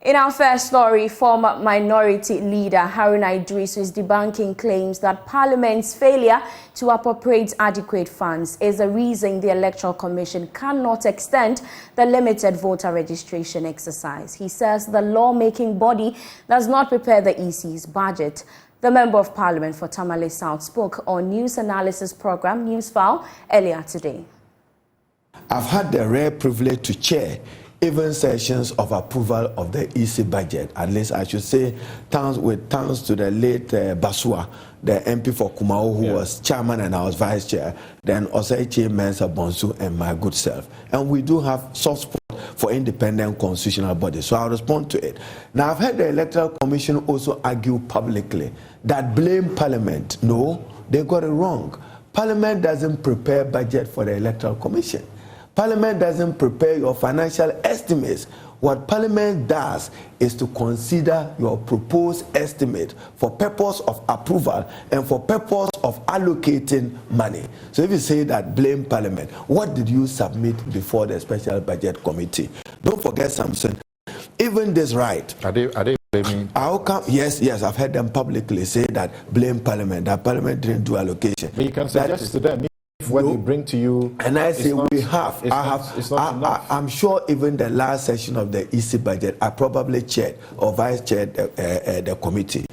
In our first story, former minority leader Haruna Idris is debunking claims that Parliament's failure to appropriate adequate funds is the reason the Electoral Commission cannot extend the limited voter registration exercise. He says the lawmaking body does not prepare the EC's budget. The Member of Parliament for Tamale South spoke on news analysis program Newsfile earlier today. I've had the rare privilege to chair even sessions of approval of the EC budget. At least I should say, thanks to the late Basua, the MP for Kumao, who was chairman and I was vice chair, then Oseiche Mensah Bonsu and my good self. And we do have soft spot for independent constitutional bodies, so I'll respond to it. Now, I've heard the Electoral Commission also argue publicly that blame Parliament. No, they got it wrong. Parliament doesn't prepare budget for the Electoral Commission. Parliament doesn't prepare your financial estimates. What Parliament does is to consider your proposed estimate for purpose of approval and for purpose of allocating money. So if you say that blame Parliament, what did you submit before the Special Budget Committee? Don't forget, Samson, even this right. Are they blaming? How come? Yes, I've heard them publicly say that blame Parliament, that Parliament didn't do allocation. But you can suggest to them. When we bring to you, and I say we have. I'm sure even the last session of the EC budget, I probably chaired or vice chaired the committee.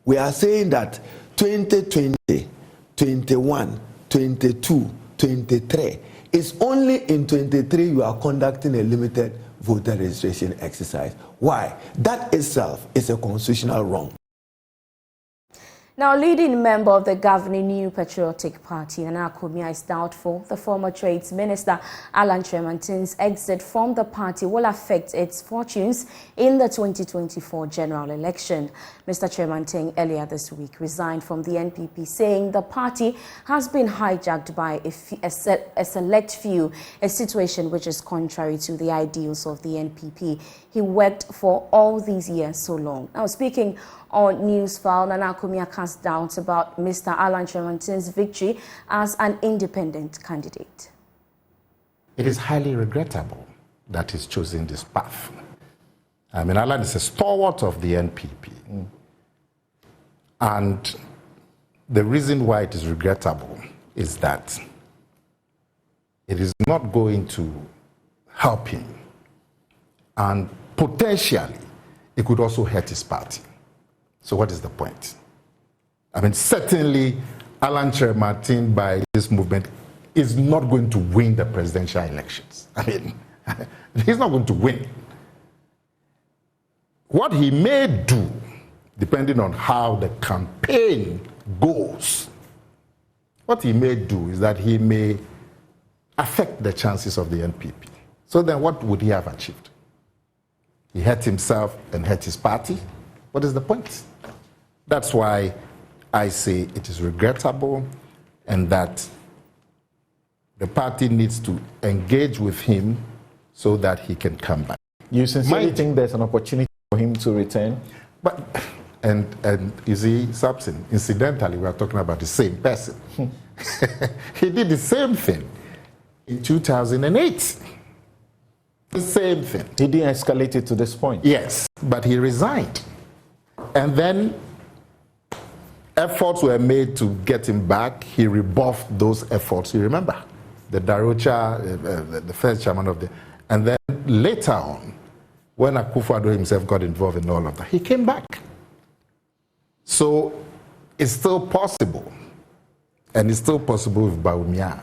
We are saying that 2020, 21, 22, 23, it's only in 23 you are conducting a limited voter registration exercise. Why? That itself is a constitutional wrong. Now, leading member of the governing New Patriotic Party, Akomea, is doubtful the former Trades Minister Alan Tremantin's exit from the party will affect its fortunes in the 2024 general election. Mr. Tremantin earlier this week resigned from the NPP, saying the party has been hijacked by a select few, a situation which is contrary to the ideals of the NPP he worked for all these years so long. Now, speaking on Newsfile, Akomea cast doubts about Mr. Alan Tremantin's victory as an independent candidate. It is highly regrettable that he's chosen this path. I mean, Alan is a stalwart of the NPP. And the reason why it is regrettable is that it is not going to help him. And potentially, it could also hurt his party. So what is the point? I mean, certainly, Alan Tremantin, by this movement, is not going to win the presidential elections. I mean, he's not going to win. What he may do, depending on how the campaign goes, what he may do is that he may affect the chances of the NPP. So then what would he have achieved? He hurt himself and hurt his party. What is the point? That's why I say it is regrettable and that the party needs to engage with him so that he can come back. You sincerely think there's an opportunity for him to return? But, and you see, Samson, incidentally, we are talking about the same person. He did the same thing in 2008. The same thing. He didn't escalate it to this point? Yes, but he resigned. And then efforts were made to get him back. He rebuffed those efforts. You remember? The Darocha, the first chairman of the... And then later on, when Akufo-Addo himself got involved in all of that, he came back. So it's still possible. And it's still possible with Bawumia.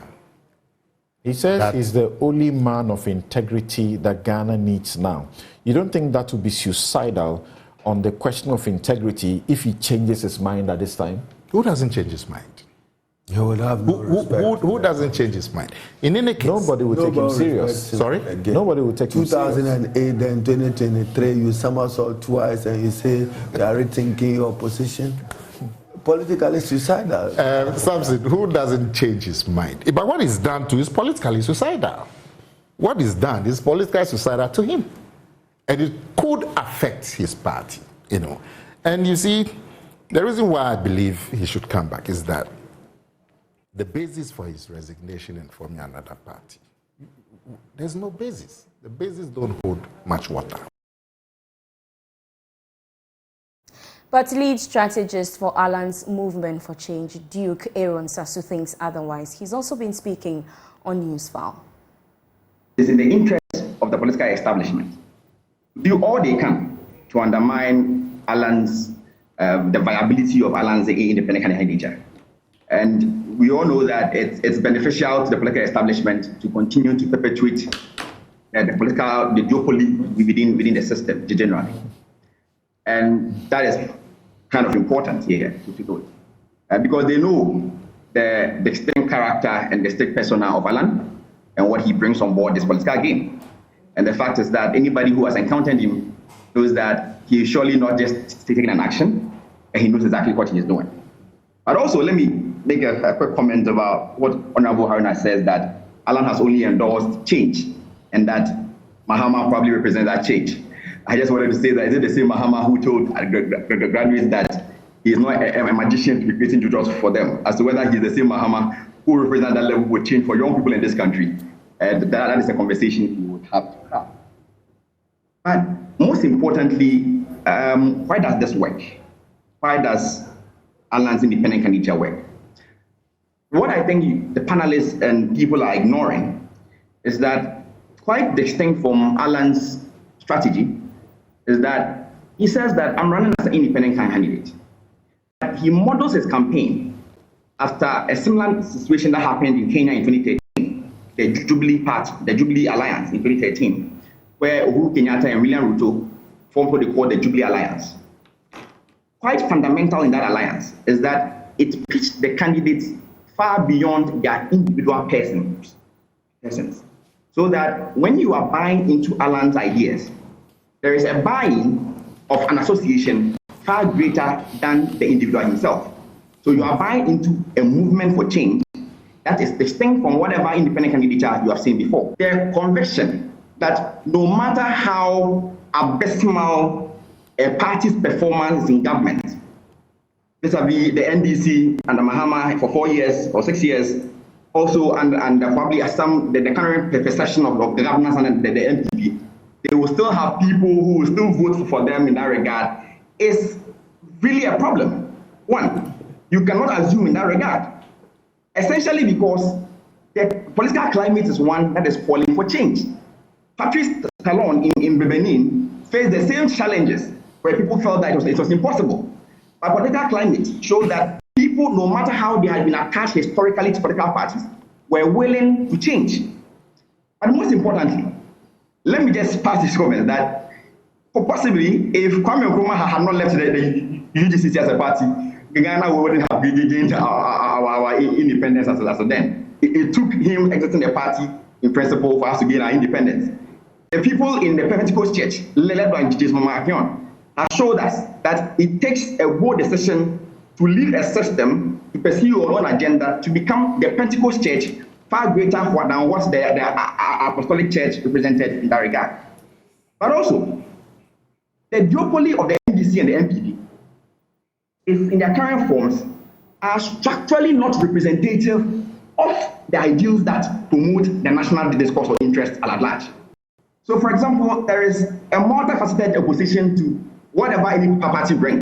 He says he's the only man of integrity that Ghana needs now. You don't think that would be suicidal on the question of integrity if he changes his mind at this time? Who doesn't change his mind? He will have no respect. Who doesn't change his mind? In any case, nobody will take him serious. Sorry? Again. Nobody will take him serious. 2008, then 2023, you somersault twice and you say you are rethinking your position. Politically suicidal. Samson, who doesn't change his mind? But what is done to is politically suicidal. What is done is politically suicidal to him. And it could affect his party, you know. And you see, the reason why I believe he should come back is that the basis for his resignation and forming another party, there's no basis. The basis don't hold much water. But lead strategist for Alan's Movement for Change, Duke Aaron Sasu, thinks otherwise. He's also been speaking on Newsfile. It's in the interest of the political establishment to do all they can to undermine Alan's, the viability of Alan's independent candidature. And we all know that it's beneficial to the political establishment to continue to perpetuate the duopoly within the system generally. And that is kind of important here to do it. Because they know the distinct character and the distinct persona of Alan and what he brings on board this political game. And the fact is that anybody who has encountered him knows that he is surely not just taking an action, and he knows exactly what he is doing. But also, let me make a quick comment about what Honorable Haruna says, that Alan has only endorsed change, and that Mahama probably represents that change. I just wanted to say that is it the same Mahama who told graduates that he is not a magician to be creating tutors for them, as to whether he is the same Mahama who represents that level of change for young people in this country. And that is a conversation we would have to have. But most importantly, why does this work? Why does Alan's independent candidature work? What I think the panelists and people are ignoring is that quite distinct from Alan's strategy is that he says that I'm running as an independent candidate. But he models his campaign after a similar situation that happened in Kenya in 2013, the Jubilee Alliance in 2013, where Uhuru Kenyatta and William Ruto formed what they call the Jubilee Alliance. Quite fundamental in that alliance is that it pitched the candidates far beyond their individual persons. So that when you are buying into Alan's ideas, there is a buying of an association far greater than the individual himself. So you are buying into a movement for change that is distinct from whatever independent candidature you have seen before. Their conviction that no matter how abysmal a party's performance in government, vis-a-vis the NDC and the Mahama for 4 years or 6 years, also and probably the current perception of the governance and the NPP, they will still have people who will still vote for them in that regard, is really a problem. One, you cannot assume in that regard, essentially because the political climate is one that is calling for change. Patrice Talon in Benin faced the same challenges where people felt that it was impossible. But political climate showed that people, no matter how they had been attached historically to political parties, were willing to change. But most importantly, let me just pass this comment that possibly if Kwame Nkrumah had not left the UGCC as a party, Ghana wouldn't have gained our independence as then. It took him exiting the party in principle for us to gain our independence. The people in the Pentecost Church, led by Jesus Mama Akion, have showed us that it takes a bold decision to leave a system to pursue your own agenda to become the Pentecost Church far greater than what the Apostolic Church represented in that regard. But also, the duopoly of the NDC and the NPP is in their current forms are structurally not representative of the ideals that promote the national discourse or interest at large. So, for example, there is a multifaceted opposition to whatever any party brings.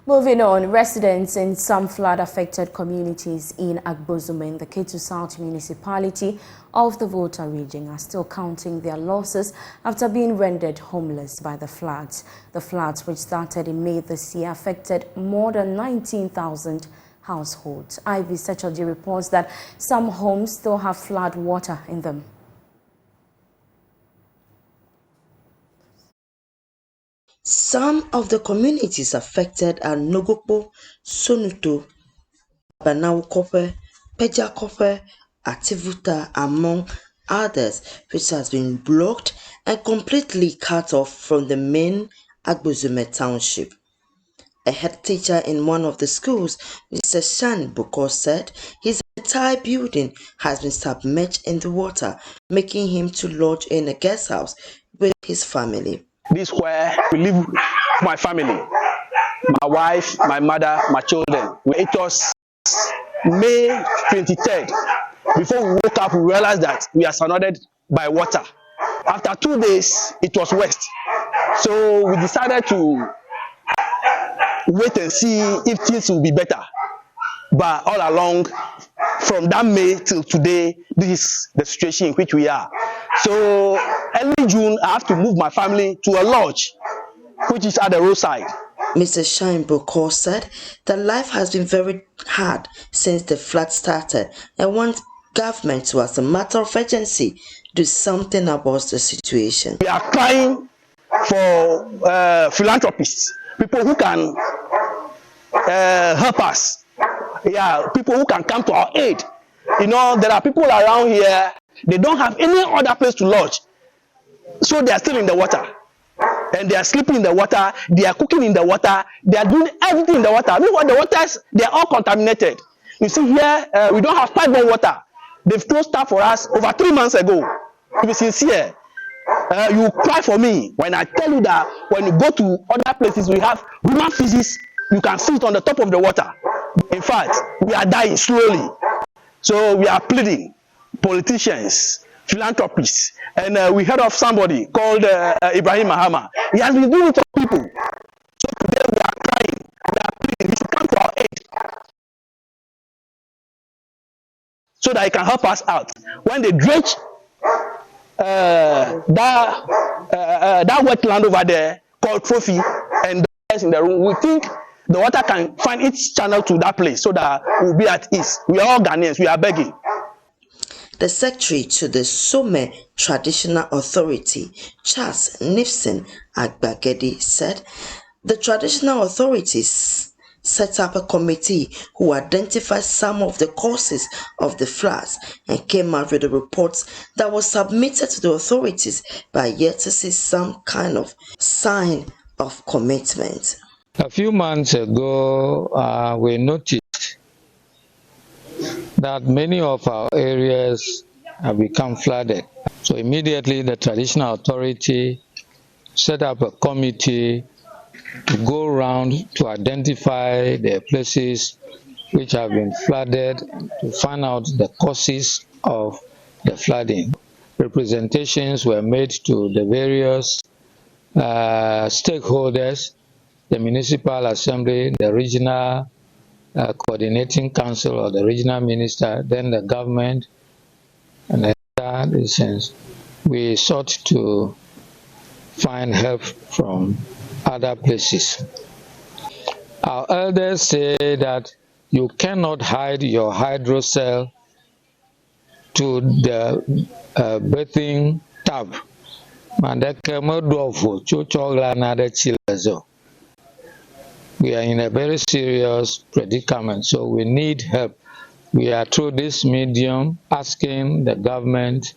Moving on, residents in some flood-affected communities in Agbozume, the Ketu South municipality of the Volta region, are still counting their losses after being rendered homeless by the floods. The floods, which started in May this year, affected more than 19,000 households. Ivy Sechoji reports that some homes still have flood water in them. Some of the communities affected are Nogokpo, Sonuto, Banaukope, Pejakope, Ativuta, among others, which has been blocked and completely cut off from the main Agbozume township. A head teacher in one of the schools, Mr. Shan Boko, said his entire building has been submerged in the water, making him to lodge in a guest house with his family. This is where we live with my family, my wife, my mother, my children. It was May 23rd. Before we woke up, we realized that we are surrounded by water. After 2 days, it was west. So we decided to wait and see if things will be better. But all along, from that May till today, this is the situation in which we are. So early June, I have to move my family to a lodge, which is at the roadside. Mr. Shine Boko said that life has been very hard since the flood started and wants government to, as a matter of urgency, do something about the situation. We are crying for philanthropists, people who can help us. Yeah, people who can come to our aid. You know, there are people around here, they don't have any other place to lodge. So they are still in the water. And they are sleeping in the water, they are cooking in the water, they are doing everything in the water. Meanwhile, the waters, they are all contaminated. You see here, we don't have pipe-borne water. They've closed stuff for us over 3 months ago. To be sincere, you cry for me when I tell you that when you go to other places, we have human feces, you can see it on the top of the water. In fact, we are dying slowly. So we are pleading, politicians, philanthropists, and we heard of somebody called Ibrahim Mahama. He has been doing it for people. So today we are crying, we are pleading, he should come to our aid so that he can help us out. When they dredge that wetland over there called Trophy and the guys in the room, we think the water can find its channel to that place so that we'll be at ease. We are all Ghanaians, we are begging. The secretary to the Some Traditional Authority, Charles Nipson Agbagedi, said the traditional authorities set up a committee who identified some of the causes of the floods and came out with a report that was submitted to the authorities, but yet to see some kind of sign of commitment. A few months ago, we noticed that many of our areas have become flooded. So immediately the traditional authority set up a committee to go around to identify the places which have been flooded, to find out the causes of the flooding. Representations were made to the various stakeholders, the municipal assembly, the regional coordinating council or the regional minister, then the government, and the other decisions. We sought to find help from other places. Our elders say that you cannot hide your hydrocell to the bathing tub. We are in a very serious predicament, so we need help. We are through this medium asking the government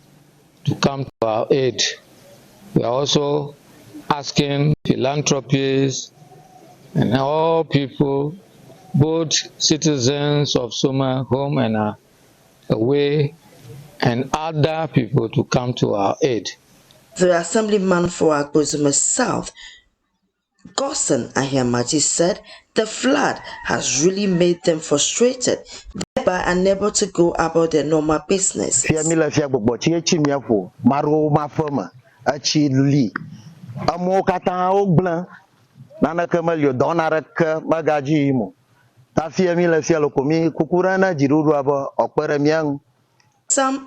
to come to our aid. We are also asking philanthropists and all people, both citizens of Soma, home and away, and other people to come to our aid. The assemblyman for Akozuma South, Gosen Ahiamaji, said the flood has really made them frustrated, thereby unable to go about their normal business. Some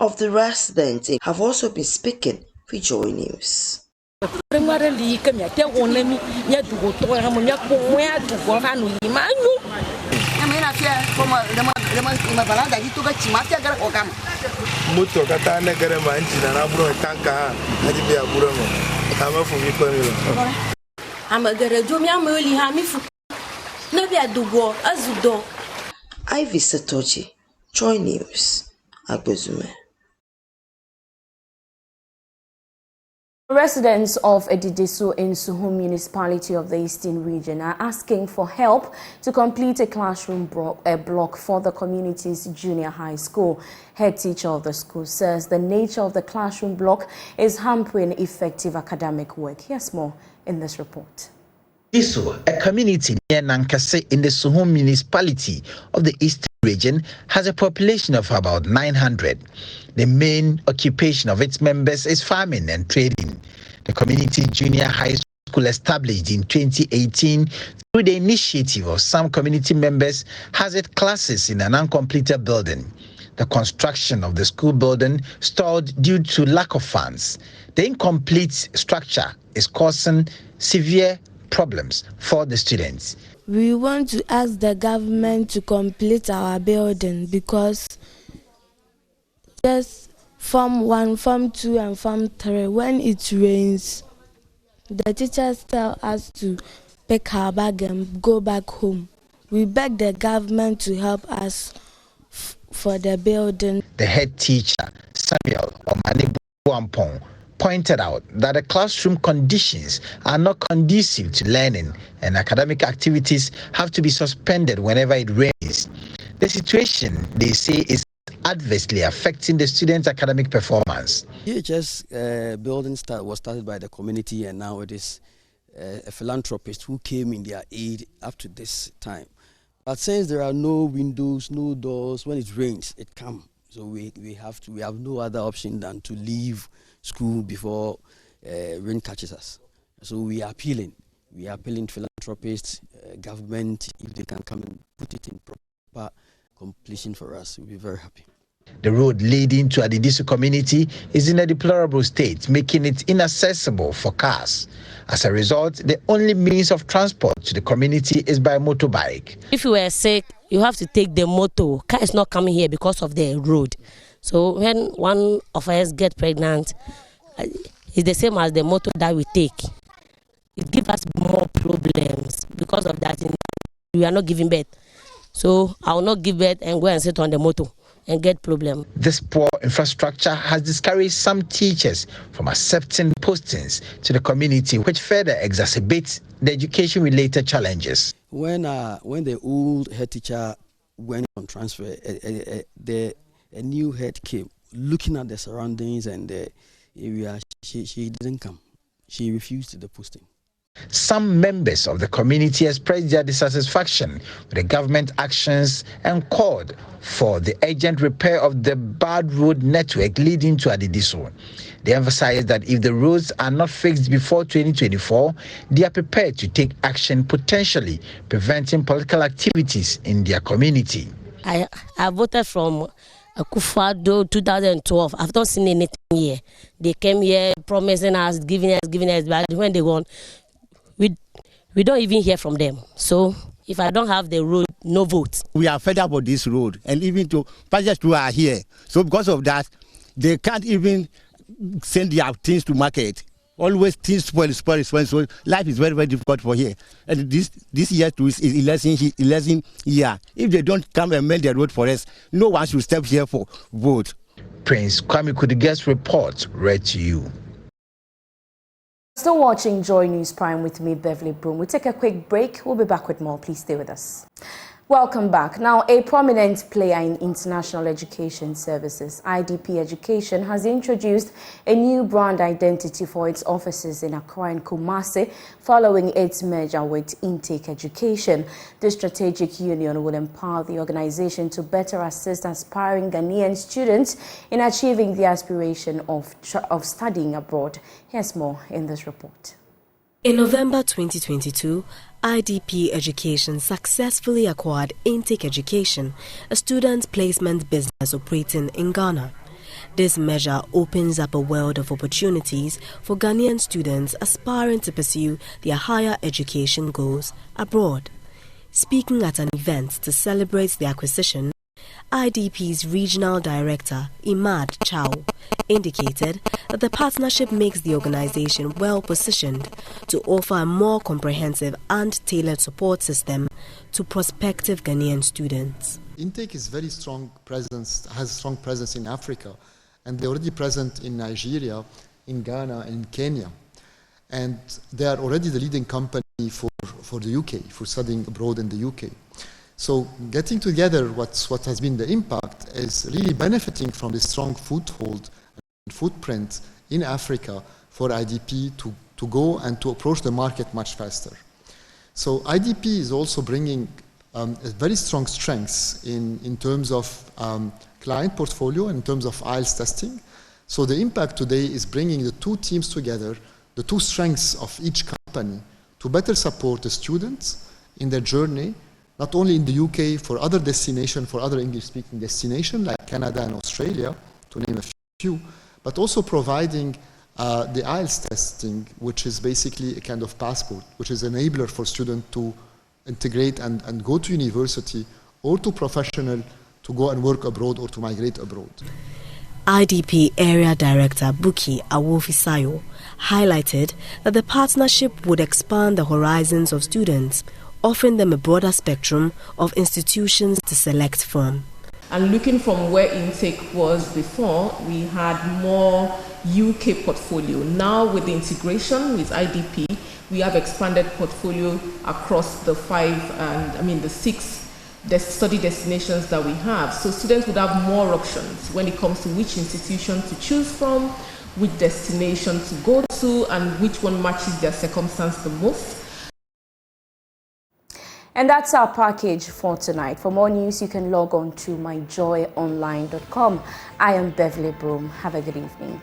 of the residents have also been speaking with Joy News. Ivy Satoji, Joy News, Agbezume. Residents of Edidesu in Suhum municipality of the Eastern region are asking for help to complete a classroom block for the community's junior high school. Head teacher of the school says the nature of the classroom block is hampering effective academic work. Here's more in this report. Edidesu, a community near Nankase in the Suhum municipality of the Eastern region, has a population of about 900. The main occupation of its members is farming and trading. The community junior high school established in 2018 through the initiative of some community members has its classes in an uncompleted building. The construction of the school building stalled due to lack of funds. The incomplete structure is causing severe problems for the students. We want to ask the government to complete our building because just Form 1, Form 2 and Form 3, when it rains, the teachers tell us to pick our bag and go back home. We beg the government to help us for the building. The head teacher, Samuel Omanibuampong, pointed out that the classroom conditions are not conducive to learning and academic activities have to be suspended whenever it rains. The situation, they say, is adversely affecting the students' academic performance. EHS building was started by the community, and now it is a philanthropist who came in their aid up to this time. But since there are no windows, no doors, when it rains, it comes. So we have no other option than to leave school before rain catches us. So we are appealing to philanthropists, government, if they can come and put it in proper completion for us, we'll be very happy. The road leading to Adidisu community is in a deplorable state, making it inaccessible for cars. As a result, the only means of transport to the community is by motorbike. If you were sick, you have to take the motor. Car is not coming here because of the road. So when one of us gets pregnant, it's the same as the motor that we take. It gives us more problems because of that. We are not giving birth. So I will not give birth and go and sit on the motor and get problem. This poor infrastructure has discouraged some teachers from accepting postings to the community, which further exacerbates the education-related challenges. When the old head teacher went on transfer, a new head came, looking at the surroundings and the area. She didn't come. She refused the posting. Some members of the community expressed their dissatisfaction with the government actions and called for the urgent repair of the bad road network leading to Adidisu. They emphasized that if the roads are not fixed before 2024, they are prepared to take action, potentially preventing political activities in their community. I voted from Akufo-Addo 2012. I've not seen anything here. They came here promising us, giving us, but when they won, we don't even hear from them. So if I don't have the road, no vote. We are fed up with this road, and even to passengers who are here. So because of that, they can't even send their things to market. Always things spoil. So life is very, very difficult for here. And this year too is election year. If they don't come and mend the road for us, no one should step here for vote. Prince Kwame Kudige's report read to you. Still watching Joy News Prime with me, Beverly Broom. We'll take a quick break. We'll be back with more. Please stay with us. Welcome back. Now, a prominent player in international education services, IDP Education, has introduced a new brand identity for its offices in Accra and Kumasi following its merger with Intake Education. The strategic union will empower the organization to better assist aspiring Ghanaian students in achieving the aspiration of studying abroad. Here's more in this report. In November 2022, IDP Education successfully acquired Intake Education, a student placement business operating in Ghana. This measure opens up a world of opportunities for Ghanaian students aspiring to pursue their higher education goals abroad. Speaking at an event to celebrate the acquisition, IDP's regional director, Imad Chow, indicated that the partnership makes the organization well positioned to offer a more comprehensive and tailored support system to prospective Ghanaian students. Intake is has a strong presence in Africa, and they're already present in Nigeria, in Ghana, and in Kenya. And they are already the leading company for the UK, for studying abroad in the UK. So getting together what has been the impact is really benefiting from the strong foothold and footprint in Africa for IDP to go and to approach the market much faster. So IDP is also bringing a very strong strengths in terms of client portfolio and in terms of IELTS testing. So the impact today is bringing the two teams together, the two strengths of each company to better support the students in their journey, not only in the UK, for other destinations, for other English-speaking destinations like Canada and Australia, to name a few, but also providing the IELTS testing, which is basically a kind of passport, which is an enabler for students to integrate and go to university or to professional to go and work abroad or to migrate abroad. IDP Area Director Buki Awofisayo highlighted that the partnership would expand the horizons of students, offering them a broader spectrum of institutions to select from. And looking from where intake was before, we had more UK portfolio. Now with the integration with IDP, we have expanded portfolio across the the 6 study destinations that we have. So students would have more options when it comes to which institution to choose from, which destination to go to, and which one matches their circumstance the most. And that's our package for tonight. For more news, you can log on to myjoyonline.com. I am Beverly Broom. Have a good evening.